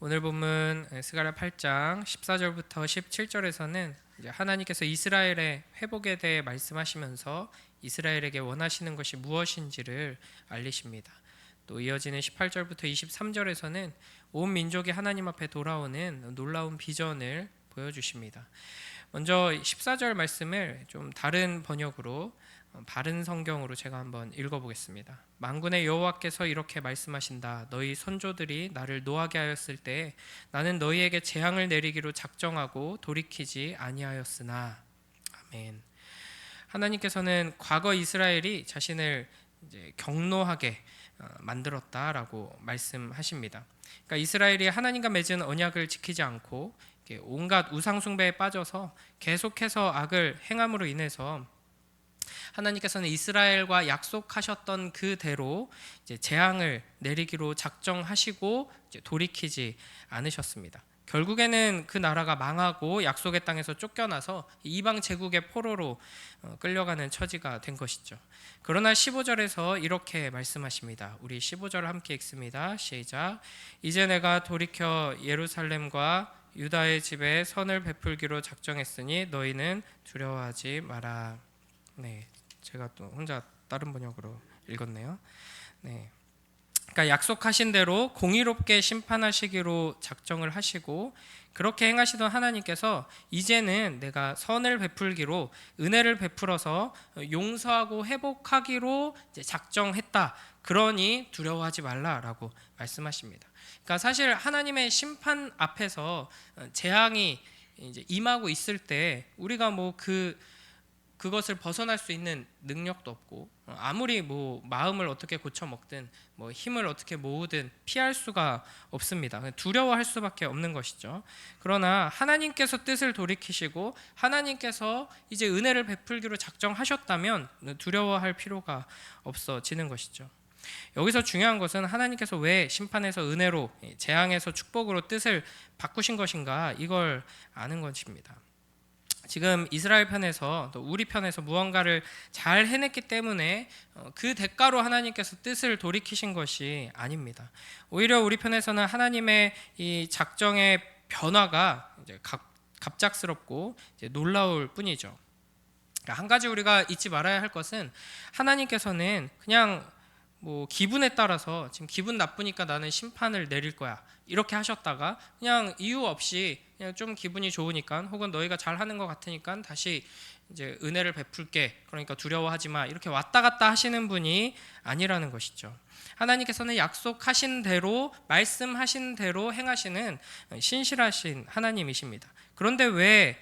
오늘 본문 스가랴 8장 14절부터 17절에서는 하나님께서 이스라엘의 회복에 대해 말씀하시면서 이스라엘에게 원하시는 것이 무엇인지를 알리십니다. 또 이어지는 18절부터 23절에서는 온 민족이 하나님 앞에 돌아오는 놀라운 비전을 보여주십니다. 먼저 14절 말씀을 좀 다른 번역으로 바른 성경으로 제가 한번 읽어보겠습니다. 만군의 여호와께서 이렇게 말씀하신다. 너희 선조들이 나를 노하게 하였을 때 나는 너희에게 재앙을 내리기로 작정하고 돌이키지 아니하였으나. 아멘. 하나님께서는 과거 이스라엘이 자신을 이제 경노하게 만들었다라고 말씀하십니다. 그러니까 이스라엘이 하나님과 맺은 언약을 지키지 않고 온갖 우상 숭배에 빠져서 계속해서 악을 행함으로 인해서 하나님께서는 이스라엘과 약속하셨던 그대로 이제 재앙을 내리기로 작정하시고 이제 돌이키지 않으셨습니다. 결국에는 그 나라가 망하고 약속의 땅에서 쫓겨나서 이방 제국의 포로로 끌려가는 처지가 된 것이죠. 그러나 15절에서 이렇게 말씀하십니다. 우리 15절 함께 읽습니다. 시작. 이제 내가 돌이켜 예루살렘과 유다의 집에 선을 베풀기로 작정했으니 너희는 두려워하지 마라. 네, 제가 또 혼자 다른 번역으로 읽었네요. 네, 그러니까 약속하신 대로 공의롭게 심판하시기로 작정을 하시고 그렇게 행하시던 하나님께서 이제는 내가 선을 베풀기로 은혜를 베풀어서 용서하고 회복하기로 이제 작정했다. 그러니 두려워하지 말라라고 말씀하십니다. 그러니까 사실 하나님의 심판 앞에서 재앙이 이제 임하고 있을 때 우리가 그것을 벗어날 수 있는 능력도 없고 아무리 마음을 어떻게 고쳐 먹든 힘을 어떻게 모으든 피할 수가 없습니다. 두려워할 수밖에 없는 것이죠. 그러나 하나님께서 뜻을 돌이키시고 하나님께서 이제 은혜를 베풀기로 작정하셨다면 두려워할 필요가 없어지는 것이죠. 여기서 중요한 것은 하나님께서 왜 심판에서 은혜로 재앙에서 축복으로 뜻을 바꾸신 것인가 이걸 아는 것입니다. 지금 이스라엘 편에서 또 우리 편에서 무언가를 잘 해냈기 때문에 그 대가로 하나님께서 뜻을 돌이키신 것이 아닙니다. 오히려 우리 편에서는 하나님의 이 작정의 변화가 이제 갑작스럽고 이제 놀라울 뿐이죠. 한 가지 우리가 잊지 말아야 할 것은 하나님께서는 그냥 기분에 따라서 지금 기분 나쁘니까 나는 심판을 내릴 거야 이렇게 하셨다가 그냥 이유 없이 그냥 좀 기분이 좋으니까 혹은 너희가 잘하는 것 같으니까 다시 이제 은혜를 베풀게 그러니까 두려워하지 마 이렇게 왔다 갔다 하시는 분이 아니라는 것이죠. 하나님께서는 약속하신 대로 말씀하신 대로 행하시는 신실하신 하나님이십니다. 그런데 왜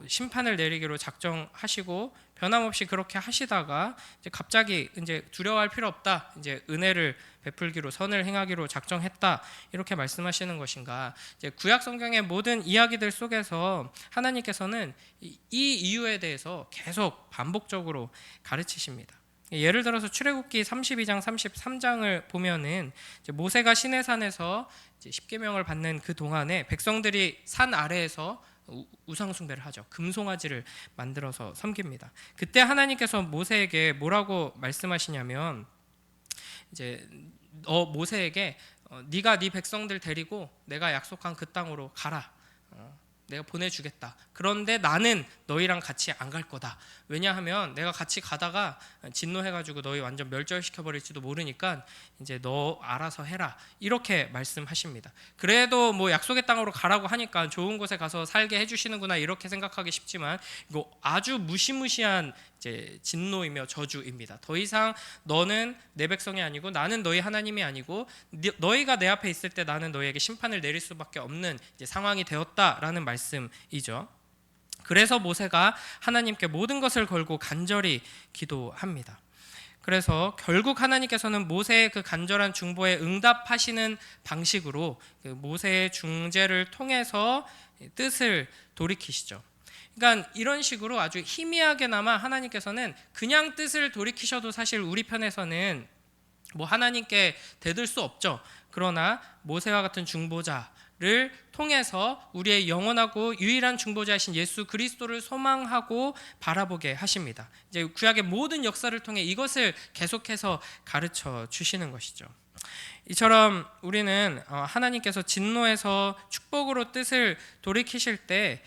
심판을 내리기로 작정하시고 변함없이 그렇게 하시다가 이제 갑자기 이제 두려워할 필요 없다. 이제 은혜를 베풀기로 선을 행하기로 작정했다. 이렇게 말씀하시는 것인가? 이제 구약 성경의 모든 이야기들 속에서 하나님께서는 이 이유에 대해서 계속 반복적으로 가르치십니다. 예를 들어서 출애굽기 32장 33장을 보면은 이제 모세가 시내산에서 이제 십계명을 받는 그 동안에 백성들이 산 아래에서 우상 숭배를 하죠. 금송아지를 만들어서 섬깁니다. 그때 하나님께서 모세에게 뭐라고 말씀하시냐면 이제 모세에게 네가 네 백성들 데리고 내가 약속한 그 땅으로 가라. 내가 보내주겠다. 그런데 나는 너희랑 같이 안 갈 거다. 왜냐하면 내가 같이 가다가 진노해가지고 너희 완전 멸절시켜버릴지도 모르니까 이제 너 알아서 해라. 이렇게 말씀하십니다. 그래도 약속의 땅으로 가라고 하니까 좋은 곳에 가서 살게 해주시는구나 이렇게 생각하기 쉽지만 이거 아주 무시무시한 이제 진노이며 저주입니다. 더 이상 너는 내 백성이 아니고 나는 너희 하나님이 아니고 너희가 내 앞에 있을 때 나는 너희에게 심판을 내릴 수밖에 없는 이제 상황이 되었다라는 말씀이죠. 그래서 모세가 하나님께 모든 것을 걸고 간절히 기도합니다. 그래서 결국 하나님께서는 모세의 그 간절한 중보에 응답하시는 방식으로 그 모세의 중재를 통해서 뜻을 돌이키시죠. 그러니까 이런 식으로 아주 희미하게나마 하나님께서는 그냥 뜻을 돌이키셔도 사실 우리 편에서는 하나님께 대들 수 없죠. 그러나 모세와 같은 중보자를 통해서 우리의 영원하고 유일한 중보자이신 예수 그리스도를 소망하고 바라보게 하십니다. 이제 구약의 모든 역사를 통해 이것을 계속해서 가르쳐 주시는 것이죠. 이처럼 우리는 하나님께서 진노에서 축복으로 뜻을 돌이키실 때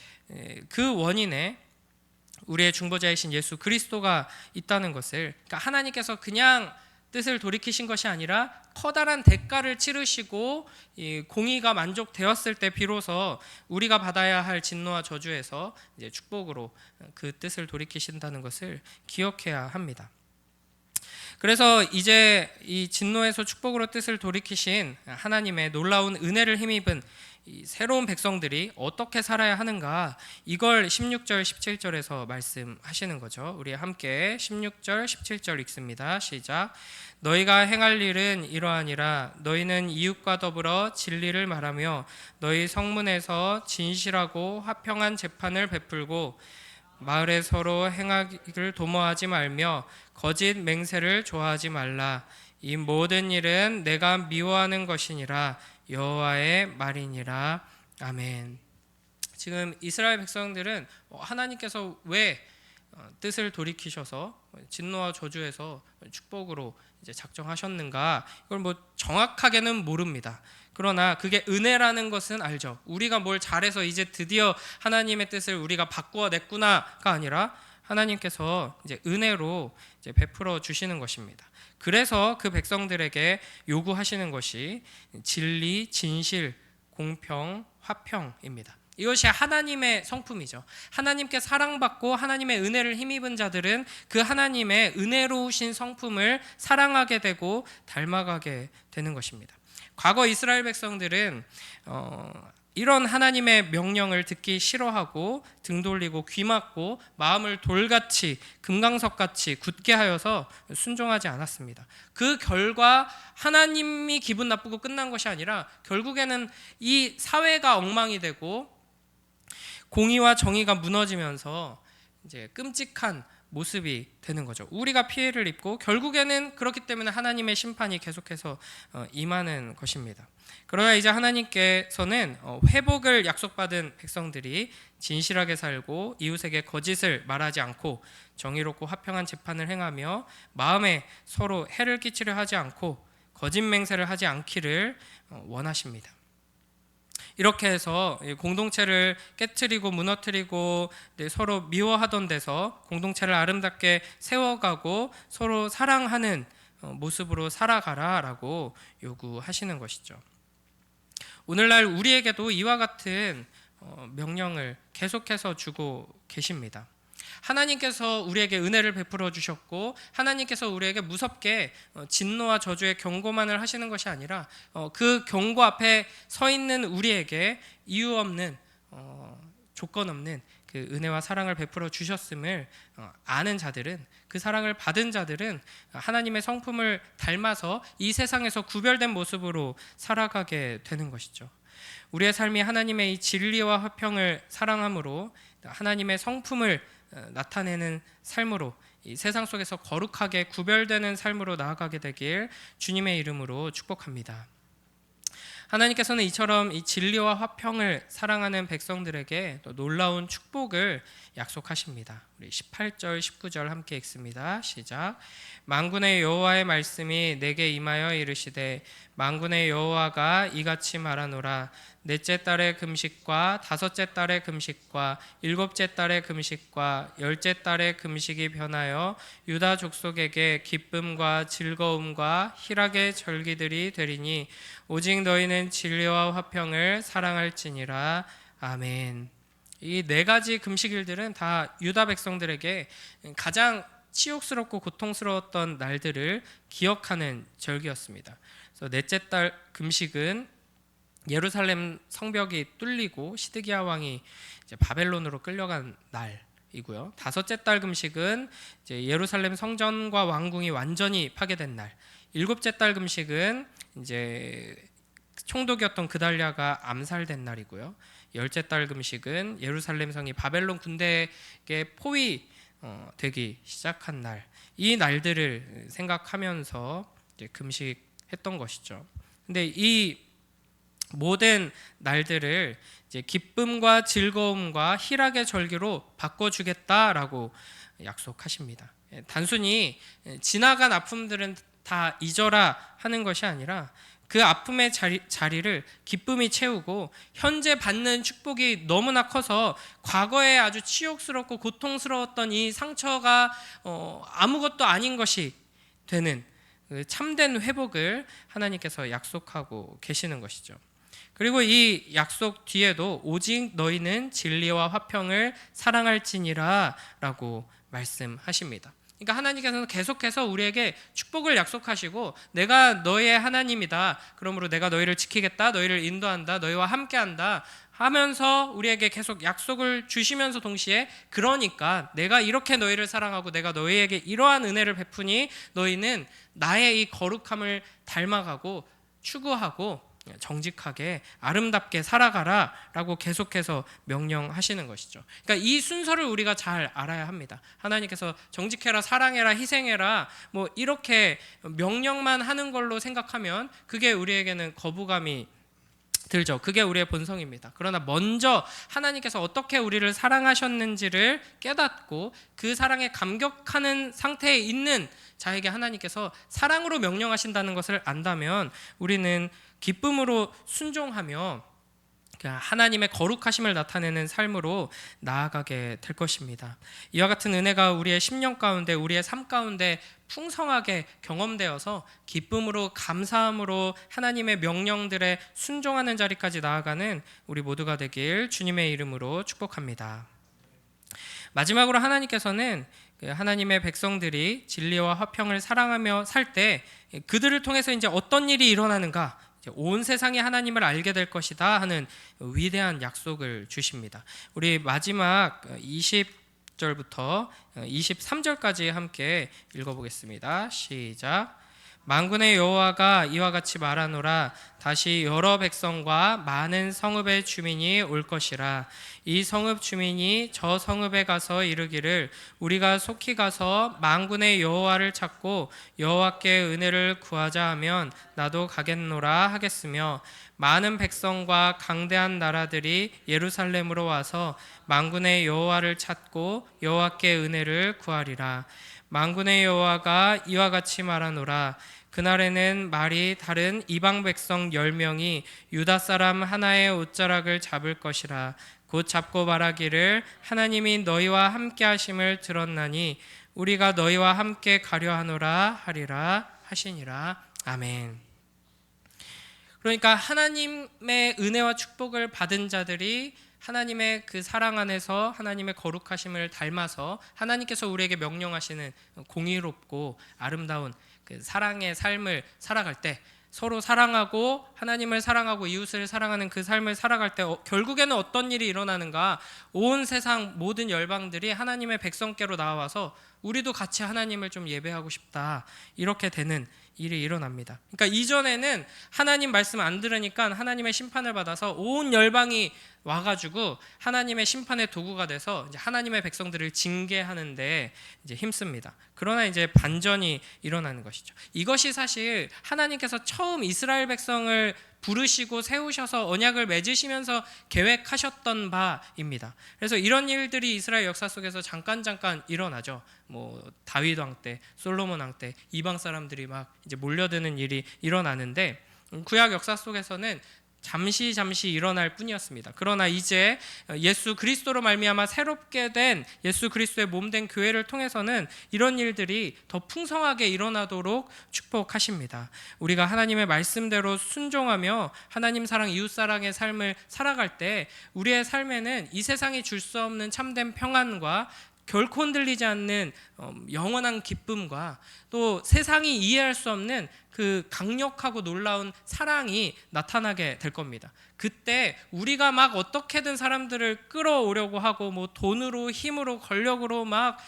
그 원인에 우리의 중보자이신 예수 그리스도가 있다는 것을, 그러니까 하나님께서 그냥 뜻을 돌이키신 것이 아니라 커다란 대가를 치르시고 이 공의가 만족되었을 때 비로소 우리가 받아야 할 진노와 저주에서 이제 축복으로 그 뜻을 돌이키신다는 것을 기억해야 합니다. 그래서 이제 이 진노에서 축복으로 뜻을 돌이키신 하나님의 놀라운 은혜를 힘입은 이 새로운 백성들이 어떻게 살아야 하는가, 이걸 16절 17절에서 말씀하시는 거죠. 우리 함께 16절 17절 읽습니다. 시작. 너희가 행할 일은 이러하니라. 너희는 이웃과 더불어 진리를 말하며 너희 성문에서 진실하고 화평한 재판을 베풀고 마을에 서로 행하기를 도모하지 말며 거짓 맹세를 좋아하지 말라. 이 모든 일은 내가 미워하는 것이니라. 여호와의 말이니라. 아멘. 지금 이스라엘 백성들은 하나님께서 왜 뜻을 돌이키셔서 진노와 저주에서 축복으로 이제 작정하셨는가, 이걸 뭐 정확하게는 모릅니다. 그러나 그게 은혜라는 것은 알죠. 우리가 뭘 잘해서 이제 드디어 하나님의 뜻을 우리가 바꾸어 냈구나가 아니라 하나님께서 이제 은혜로 이제 베풀어 주시는 것입니다. 그래서 그 백성들에게 요구하시는 것이 진리, 진실, 공평, 화평입니다. 이것이 하나님의 성품이죠. 하나님께 사랑받고 하나님의 은혜를 힘입은 자들은 그 하나님의 은혜로우신 성품을 사랑하게 되고 닮아가게 되는 것입니다. 과거 이스라엘 백성들은 이런 하나님의 명령을 듣기 싫어하고 등 돌리고 귀 막고 마음을 돌같이 금강석같이 굳게 하여서 순종하지 않았습니다. 그 결과 하나님이 기분 나쁘고 끝난 것이 아니라 결국에는 이 사회가 엉망이 되고 공의와 정의가 무너지면서 이제 끔찍한 모습이 되는 거죠. 우리가 피해를 입고 결국에는 그렇기 때문에 하나님의 심판이 계속해서 임하는 것입니다. 그러나 이제 하나님께서는 회복을 약속받은 백성들이 진실하게 살고 이웃에게 거짓을 말하지 않고 정의롭고 화평한 재판을 행하며 마음에 서로 해를 끼치려 하지 않고 거짓 맹세를 하지 않기를 원하십니다. 이렇게 해서 공동체를 깨트리고 무너뜨리고 서로 미워하던 데서 공동체를 아름답게 세워가고 서로 사랑하는 모습으로 살아가라라고 요구하시는 것이죠. 오늘날 우리에게도 이와 같은 명령을 계속해서 주고 계십니다. 하나님께서 우리에게 은혜를 베풀어 주셨고 하나님께서 우리에게 무섭게 진노와 저주의 경고만을 하시는 것이 아니라 그 경고 앞에 서 있는 우리에게 이유 없는 조건 없는 그 은혜와 사랑을 베풀어 주셨음을 아는 자들은, 그 사랑을 받은 자들은 하나님의 성품을 닮아서 이 세상에서 구별된 모습으로 살아가게 되는 것이죠. 우리의 삶이 하나님의 이 진리와 화평을 사랑함으로 하나님의 성품을 나타내는 삶으로 이 세상 속에서 거룩하게 구별되는 삶으로 나아가게 되길 주님의 이름으로 축복합니다. 하나님께서는 이처럼 이 진리와 화평을 사랑하는 백성들에게 또 놀라운 축복을 약속하십니다. 우리 18절 19절 함께 읽습니다. 시작. 만군의 여호와의 말씀이 내게 임하여 이르시되 만군의 여호와가 이같이 말하노라. 넷째 달의 금식과 다섯째 달의 금식과 일곱째 달의 금식과 열째 달의 금식이 변하여 유다 족속에게 기쁨과 즐거움과 희락의 절기들이 되리니 오직 너희는 진리와 화평을 사랑할지니라. 아멘. 이 네 가지 금식일들은 다 유다 백성들에게 가장 치욕스럽고 고통스러웠던 날들을 기억하는 절기였습니다. 그래서 넷째 달 금식은 예루살렘 성벽이 뚫리고 시드기야 왕이 이제 바벨론으로 끌려간 날이고요. 다섯째 달 금식은 이제 예루살렘 성전과 왕궁이 완전히 파괴된 날. 일곱째 달 금식은 이제 총독이었던 그달랴가 암살된 날이고요. 열째 달 금식은 예루살렘 성이 바벨론 군대에게 포위되기 시작한 날. 이 날들을 생각하면서 이제 금식했던 것이죠. 근데 이 모든 날들을 이제 기쁨과 즐거움과 희락의 절기로 바꿔주겠다라고 약속하십니다. 단순히 지나간 아픔들은 다 잊어라 하는 것이 아니라 그 아픔의 자리를 기쁨이 채우고 현재 받는 축복이 너무나 커서 과거에 아주 치욕스럽고 고통스러웠던 이 상처가 아무것도 아닌 것이 되는 그 참된 회복을 하나님께서 약속하고 계시는 것이죠. 그리고 이 약속 뒤에도 오직 너희는 진리와 화평을 사랑할지니라 라고 말씀하십니다. 그러니까 하나님께서는 계속해서 우리에게 축복을 약속하시고 내가 너의 하나님이다. 그러므로 내가 너희를 지키겠다. 너희를 인도한다. 너희와 함께한다. 하면서 우리에게 계속 약속을 주시면서 동시에 그러니까 내가 이렇게 너희를 사랑하고 내가 너희에게 이러한 은혜를 베푸니 너희는 나의 이 거룩함을 닮아가고 추구하고 정직하게 아름답게 살아가라 라고 계속해서 명령하시는 것이죠. 그러니까 이 순서를 우리가 잘 알아야 합니다. 하나님께서 정직해라, 사랑해라, 희생해라 뭐 이렇게 명령만 하는 걸로 생각하면 그게 우리에게는 거부감이 들죠. 그게 우리의 본성입니다. 그러나 먼저 하나님께서 어떻게 우리를 사랑하셨는지를 깨닫고 그 사랑에 감격하는 상태에 있는 자에게 하나님께서 사랑으로 명령하신다는 것을 안다면 우리는 기쁨으로 순종하며 하나님의 거룩하심을 나타내는 삶으로 나아가게 될 것입니다. 이와 같은 은혜가 우리의 심령 가운데, 우리의 삶 가운데 풍성하게 경험되어서 기쁨으로 감사함으로 하나님의 명령들에 순종하는 자리까지 나아가는 우리 모두가 되길 주님의 이름으로 축복합니다. 마지막으로 하나님께서는 하나님의 백성들이 진리와 화평을 사랑하며 살 때 그들을 통해서 이제 어떤 일이 일어나는가, 온 세상이 하나님을 알게 될 것이다 하는 위대한 약속을 주십니다. 우리 마지막 20절부터 23절까지 함께 읽어보겠습니다. 시작. 만군의 여호와가 이와 같이 말하노라. 다시 여러 백성과 많은 성읍의 주민이 올 것이라. 이 성읍 주민이 저 성읍에 가서 이르기를 우리가 속히 가서 만군의 여호와를 찾고 여호와께 은혜를 구하자 하면 나도 가겠노라 하겠으며, 많은 백성과 강대한 나라들이 예루살렘으로 와서 만군의 여호와를 찾고 여호와께 은혜를 구하리라. 만군의 여호와가 이와 같이 말하노라. 그날에는 말이 다른 이방 백성 10명이 유다 사람 하나의 옷자락을 잡을 것이라. 곧 잡고 말하기를 하나님이 너희와 함께 하심을 들었나니 우리가 너희와 함께 가려 하노라 하리라 하시니라. 아멘. 그러니까 하나님의 은혜와 축복을 받은 자들이 하나님의 그 사랑 안에서 하나님의 거룩하심을 닮아서 하나님께서 우리에게 명령하시는 공의롭고 아름다운 그 사랑의 삶을 살아갈 때, 서로 사랑하고 하나님을 사랑하고 이웃을 사랑하는 그 삶을 살아갈 때 결국에는 어떤 일이 일어나는가? 온 세상 모든 열방들이 하나님의 백성께로 나와서 우리도 같이 하나님을 좀 예배하고 싶다, 이렇게 되는 일이 일어납니다. 그러니까 이전에는 하나님 말씀 안 들으니까 하나님의 심판을 받아서 온 열방이 와가지고 하나님의 심판의 도구가 돼서 이제 하나님의 백성들을 징계하는데 이제 힘씁니다. 그러나 이제 반전이 일어나는 것이죠. 이것이 사실 하나님께서 처음 이스라엘 백성을 부르시고 세우셔서 언약을 맺으시면서 계획하셨던 바입니다. 그래서 이런 일들이 이스라엘 역사 속에서 잠깐 일어나죠. 뭐 다윗 왕 때, 솔로몬 왕 때 이방 사람들이 막 이제 몰려드는 일이 일어나는데 구약 역사 속에서는 잠시 일어날 뿐이었습니다. 그러나 이제 예수 그리스도로 말미암아 새롭게 된 예수 그리스도의 몸된 교회를 통해서는 이런 일들이 더 풍성하게 일어나도록 축복하십니다. 우리가 하나님의 말씀대로 순종하며 하나님 사랑, 이웃 사랑의 삶을 살아갈 때 우리의 삶에는 이 세상이 줄 수 없는 참된 평안과 결코 흔들리지 않는 영원한 기쁨과 또 세상이 이해할 수 없는 그 강력하고 놀라운 사랑이 나타나게 될 겁니다. 그때 우리가 막 어떻게든 사람들을 끌어오려고 하고 뭐 돈으로, 힘으로, 권력으로 막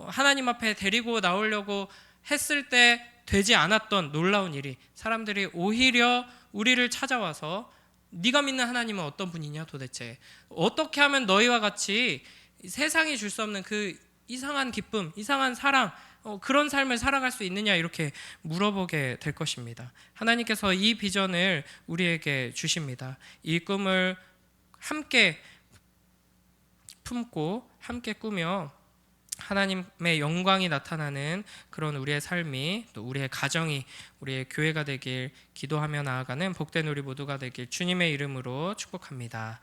하나님 앞에 데리고 나오려고 했을 때 되지 않았던 놀라운 일이, 사람들이 오히려 우리를 찾아와서 네가 믿는 하나님은 어떤 분이냐, 도대체 어떻게 하면 너희와 같이 세상이 줄 수 없는 그 이상한 기쁨, 이상한 사랑, 그런 삶을 살아갈 수 있느냐, 이렇게 물어보게 될 것입니다. 하나님께서 이 비전을 우리에게 주십니다. 이 꿈을 함께 품고 함께 꾸며 하나님의 영광이 나타나는 그런 우리의 삶이, 또 우리의 가정이, 우리의 교회가 되길 기도하며 나아가는 복된 우리 모두가 되길 주님의 이름으로 축복합니다.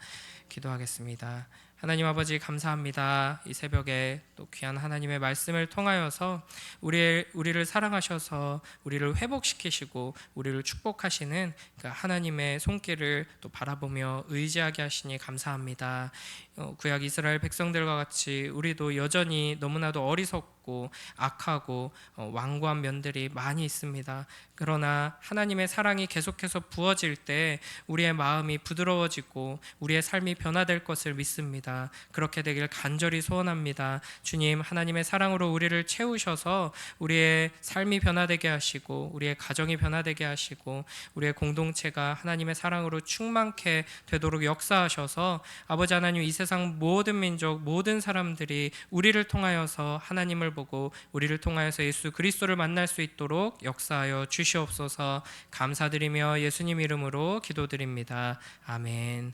기도하겠습니다. 하나님 아버지, 감사합니다. 이 새벽에 또 귀한 하나님의 말씀을 통하여서 우리를 사랑하셔서 우리를 회복시키시고 우리를 축복하시는 그 하나님의 손길을 또 바라보며 의지하게 하시니 감사합니다. 구약 이스라엘 백성들과 같이 우리도 여전히 너무나도 어리석고 악하고 완고한 면들이 많이 있습니다. 그러나 하나님의 사랑이 계속해서 부어질 때 우리의 마음이 부드러워지고 우리의 삶이 변화될 것을 믿습니다. 그렇게 되길 간절히 소원합니다. 주님, 하나님의 사랑으로 우리를 채우셔서 우리의 삶이 변화되게 하시고 우리의 가정이 변화되게 하시고 우리의 공동체가 하나님의 사랑으로 충만케 되도록 역사하셔서 아버지 하나님, 이 세상 모든 민족, 모든 사람들이 우리를 통하여서 하나님을 보고 우리를 통하여서 예수 그리스도를 만날 수 있도록 역사하여 주시옵소서. 감사드리며 예수님 이름으로 기도드립니다. 아멘.